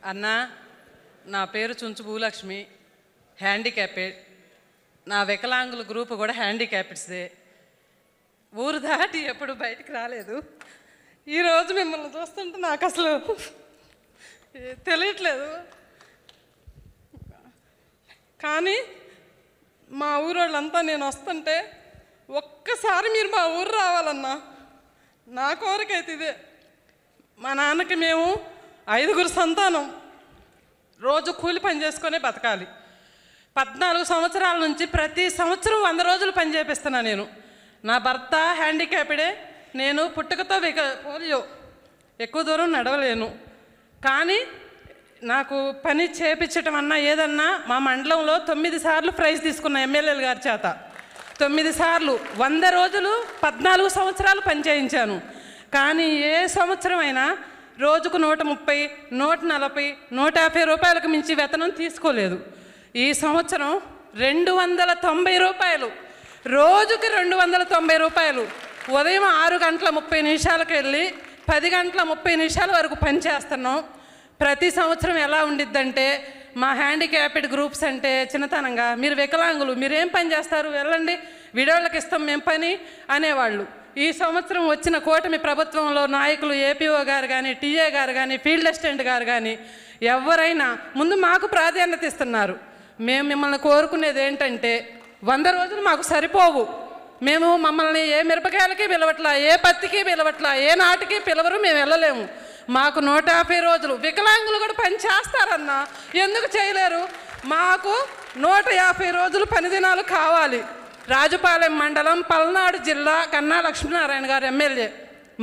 అన్న, నా పేరు చుంచు భూలక్ష్మి, హ్యాండిక్యాపెడ్. నా వికలాంగుల గ్రూప్ కూడా హ్యాండిక్యాపెడ్స్దే. ఊరు దాటి ఎప్పుడు బయటికి రాలేదు. ఈరోజు మిమ్మల్ని చూస్తుంటే నాకు అసలు తెలియట్లేదు. కానీ మా ఊరోళ్ళంతా నేను వస్తుంటే ఒక్కసారి మీరు మా ఊరు రావాలన్నా. నా కోరికైతే ఇదే. మా నాన్నకి మేము 5 సంతానం, రోజు కూలి పని చేసుకొని బతకాలి. 14 సంవత్సరాల నుంచి ప్రతి సంవత్సరం 100 రోజులు పని చేపిస్తున్నా నేను. నా భర్త హ్యాండిక్యాప్డే. నేను పుట్టుకతో పోలియో, ఎక్కువ దూరం నడవలేను. కానీ నాకు పని చేపించటం అన్నా ఏదన్నా మా మండలంలో 9 సార్లు ప్రైజ్ తీసుకున్న ఎమ్మెల్యేల గారి చేత. 9 సార్లు 100 రోజులు 14 సంవత్సరాలు పని చేయించాను. కానీ ఏ సంవత్సరం అయినా రోజుకు 130, 140, 150 రూపాయలకు మించి వేతనం తీసుకోలేదు. ఈ సంవత్సరం 290 రూపాయలు, రోజుకి 290 రూపాయలు. ఉదయం 6:30 వెళ్ళి 10:30 వరకు పని చేస్తున్నాం. ప్రతి సంవత్సరం ఎలా ఉండిద్దంటే, మా హ్యాండిక్యాప్డ్ గ్రూప్స్ అంటే చిన్నతనంగా, మీరు వికలాంగులు, మీరేం పని చేస్తారు, వెళ్ళండి, విడోళ్ళకి ఇస్తాం మేము పని అనేవాళ్ళు. ఈ సంవత్సరం వచ్చిన కూటమి ప్రభుత్వంలో నాయకులు, ఏపీఓ గారు కానీ, టీఏ గారు కానీ, ఫీల్డ్ అసిస్టెంట్ గారు కానీ ఎవరైనా ముందు మాకు ప్రాధాన్యత ఇస్తున్నారు. మేము మిమ్మల్ని కోరుకునేది ఏంటంటే, 100 రోజులు మాకు సరిపోవు. మేము మమ్మల్ని ఏ మిరపకాయలకి పిలవట్లా, ఏ పత్తికి పిలవట్లా, ఏ నాటికి పిలవరు, మేము వెళ్ళలేము. మాకు 150 రోజులు. వికలాంగులు కూడా పని చేస్తారన్నా, ఎందుకు చేయలేరు? మాకు 150 రోజులు పని దినాలు కావాలి. రాజుపాలెం మండలం, పల్నాడు జిల్లా, కన్నా లక్ష్మీనారాయణ గారు ఎమ్మెల్యే.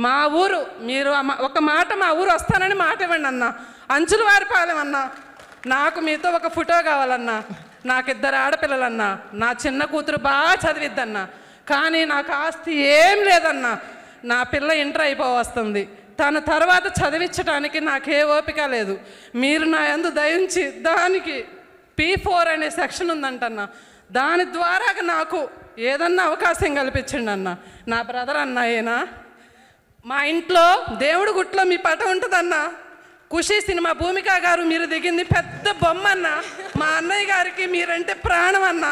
మా ఊరు, మీరు ఒక మాట మా ఊరు వస్తానని మాట ఇవ్వండి అన్న. అంచులవారిపాలెం అన్నా, నాకు మీతో ఒక ఫోటో కావాలన్నా. నాకు 2 ఆడపిల్లలన్నా, నా చిన్న కూతురు బాగా చదివిద్దన్నా. కానీ నాకు ఆస్తి ఏం లేదన్నా. నా పిల్ల ఇంటర్ అయిపోవస్తుంది. తన తర్వాత చదివించడానికి నాకే ఓపిక లేదు. మీరు నా యందు దయించి దానికి P4 అనే సెక్షన్ ఉందంటన్నా, దాని ద్వారా నాకు ఏదన్నా అవకాశం కల్పించండి అన్న. నా బ్రదర్ అన్న అయినా, మా ఇంట్లో దేవుడి గుట్లో మీ పటం ఉంటుందన్నా. ఖుషి సినిమా భూమిక గారు మీరు దిగింది పెద్ద బొమ్మ అన్న. మా అన్నయ్య గారికి మీరంటే ప్రాణం అన్న.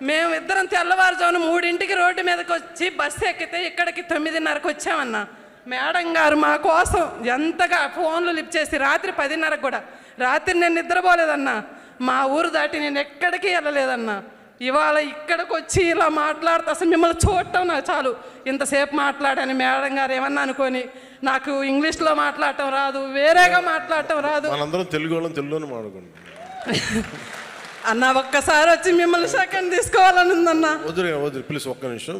మేము ఇద్దరం తెల్లవారుజామున 3 రోడ్డు మీదకి వచ్చి బస్సు ఎక్కితే ఇక్కడికి 9:30కి వచ్చామన్నా. మేడం గారు మా కోసం ఎంతగా ఫోన్లు లిఫ్ట్ చేసి రాత్రి 10:30 కూడా, రాత్రి నేను నిద్రపోలేదన్నా. మా ఊరు దాటి నేను ఎక్కడికి వెళ్ళలేదన్నా. ఇవాళ ఇక్కడికి వచ్చి ఇలా మాట్లాడుతూ అసలు మిమ్మల్ని చూడటం నాకు చాలు. ఇంతసేపు మాట్లాడాను, మేడం గారు ఏమన్నా అనుకొని. నాకు ఇంగ్లీష్లో మాట్లాడటం రాదు, వేరేగా మాట్లాడటం రాదు. మనందరం తెలుగులోనే మాట్లాడుకుంటాం అన్న. ఒక్కసారి వచ్చి మిమ్మల్ని సెకండ్ తీసుకోవాలని ఉందన్న. ప్లీజ్ ఒక్క నిమిషం.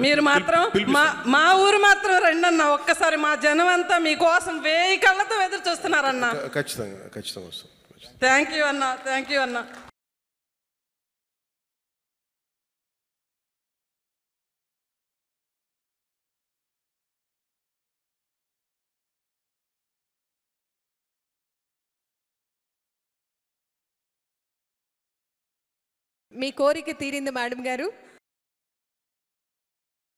మీరు మాత్రం మా ఊరు మాత్రం రండి అన్న. ఒక్కసారి మా జనం అంతా మీకోసం 1000 కళ్ళతో ఎదురు చూస్తున్నారన్న. ఖచ్చితంగా వస్తాం. థ్యాంక్ యూ అన్న, థ్యాంక్ యూ అన్న. మీ కోరిక తీరింది మేడం గారు.